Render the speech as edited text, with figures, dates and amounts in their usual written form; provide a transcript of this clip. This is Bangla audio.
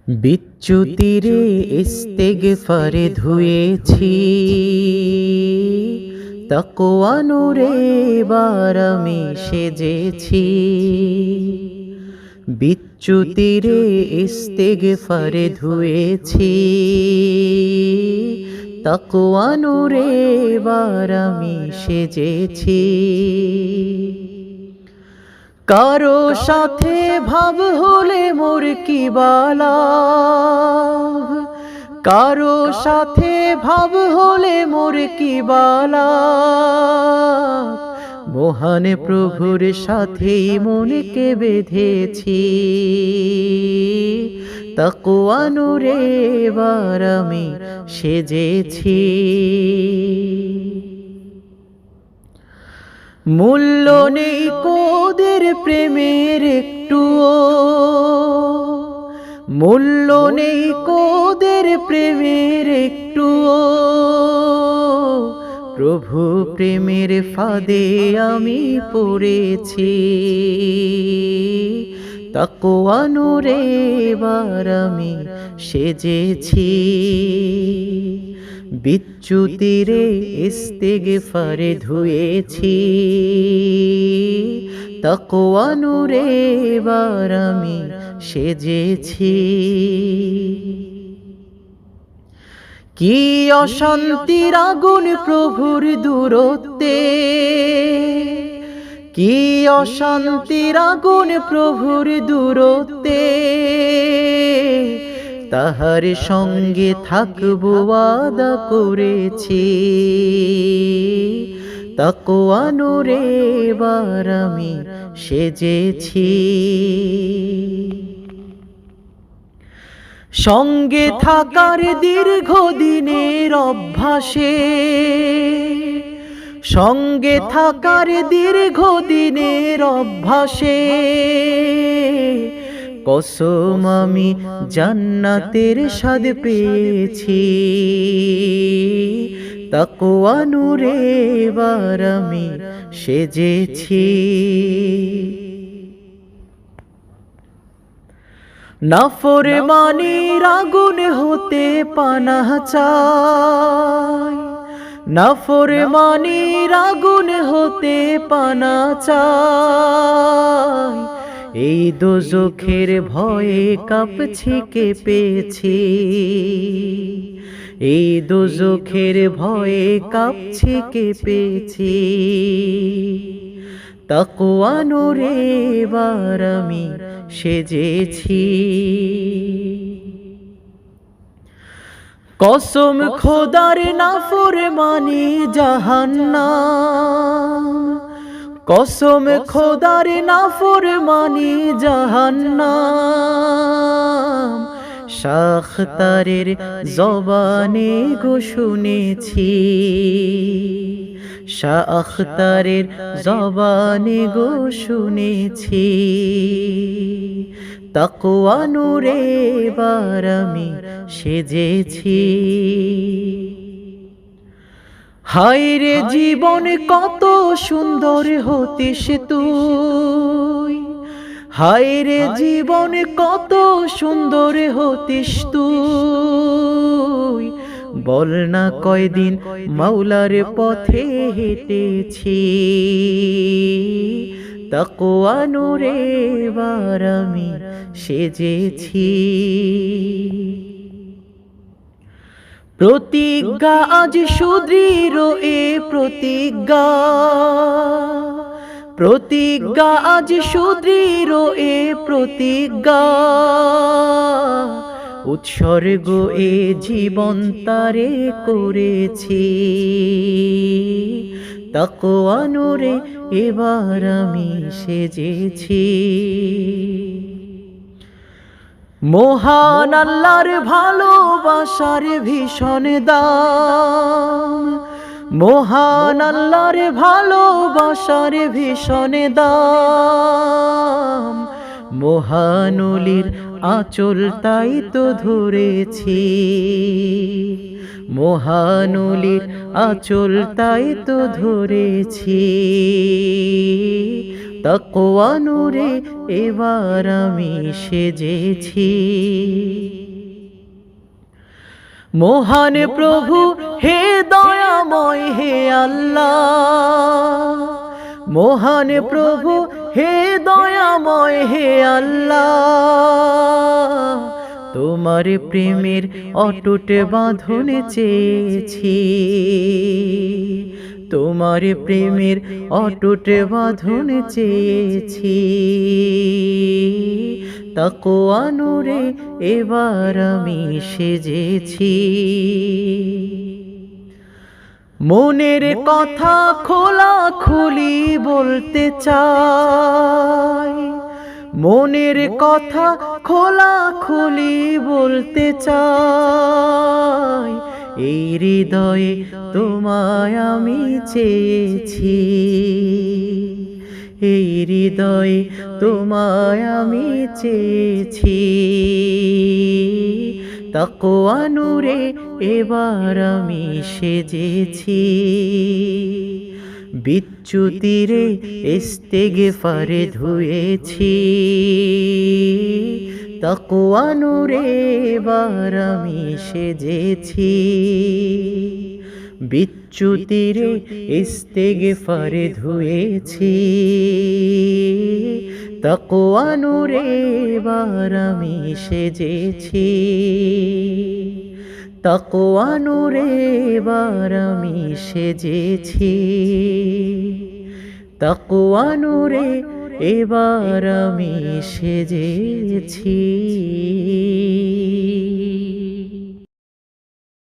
বিচ্যুতিরে ইস্তেগফারে ধুয়েছি, তাকওয়া নূরে এবার আমি সেজেছি। বিচ্যুতিরে ইস্তেগফারে ধুয়েছি, তাকওয়া নূরে এবার আমি সেজেছি। কারো সাথে ভাব হলে মোর কি বালাভ, কারো সাথে ভাব হলে মোর কি বালাভ। মহান প্রভুর সাথেই মনকে বেঁধেছি, তাকওয়া নূরে এবার আমি সেজেছি। মূল্য নেই কোদের প্রেমের একটুও, মূল্য নেই কোদের প্রেমের একটুও। প্রভু প্রেমের ফাঁদে আমি পড়েছি, তাকওয়া নূরে এবার আমি সেজেছি। বিচ্যুতিরে ইস্তেগফারে ধুয়েছি, তাকওয়া নূরে এবার আমি সেজেছি। কি অশান্তির আগুন প্রভুর দূরত্বে, কি অশান্তির আগুন প্রভুর দূরত্বে। তাহার সঙ্গে থাকবো ওয়াদা করেছি, তাকওয়া নূরে এবার আমি সেজেছি। সঙ্গে থাকার দীর্ঘদিনের অভ্যাসে, সঙ্গে থাকার দীর্ঘদিনের অভ্যাসে। কসম আমি জান্নাতের স্বাদ পেয়েছি, তাকওয়া নূরে এবার আমি সেজেছি। নাফরমানির আগুন হতে পানাহ চাই, নাফরমানির আগুন হতে পানাহ চাই। এই দোজখের ভয়ে কাঁপছি কেঁপেছি, এই দোজখের ভয়ে কাঁপছি কেঁপেছি। তাকওয়া নূরে এবার আমি সেজেছি। কসম খোদার নাফরমানি জাহান্নাম, কসম খোদার নাফরমানি জাহান্নাম। শাখতারের জবানে গো শুনেছি, শাখতারের জবানে গো শুনেছি। তাকওয়া নূরে এবার আমি সেজেছি। হায়রে জীবন কত সুন্দর হতিস তুই, হায়রে জীবন কত সুন্দর হতিস তুই। বল না কয়দিন মাওলার পথে হেঁটেছি, তাকওয়া নূরে এবার আমি সেজেছি। প্রতিজ্ঞা আজ সুদৃঢ় এ প্রতিজ্ঞা, প্রতিজ্ঞা আজ সুদৃঢ় এ প্রতিজ্ঞা। উৎসর্গ এ জীবন তারে করেছি, তাকওয়া নূরে এবার আমি সেজেছি। মহান আল্লাহর ভালোবাসার ভীষণ দাম, মহান আল্লাহর ভালোবাসার ভীষণ দাম। মহানলির আঁচল তাই তো ধরেছি, মহানলির আঁচল তাই তো ধরেছি। তাকওয়া নূরে এবার আমি সেজেছি। মহান প্রভু হে দয়াময় হে আল্লাহ, মহান প্রভু হে দয়াময় হে আল্লাহ, তোমার প্রেমের অটুট বাঁধন চেয়েছি, তোমার প্রেমের অটুট বাঁধন চেয়েছি। তাকওয়া নূরে এবার আমি সেজেছি। মনের কথা খোলা খুলি বলতে চাই, মনের কথা খোলা খুলি বলতে চাই। এই হৃদয়ে তোমায় আমি চেয়েছি, এই হৃদয়ে তোমায় আমি চেয়েছি। তাকওয়া নূরে এবার আমি সেজেছি। বিচ্যুতিরে ইস্তেগফারে ধুয়েছি, তাকওয়া নূরে এবার আমি সেজেছি। বিচ্যুতিরে ইস্তেগফারে ধুয়েছি, তাকওয়া নূরে এবার আমি সেজেছি। তাকওয়া নূরে এবার আমি সেজেছি, তাকওয়া নূরে এবার আমি সেজেছি।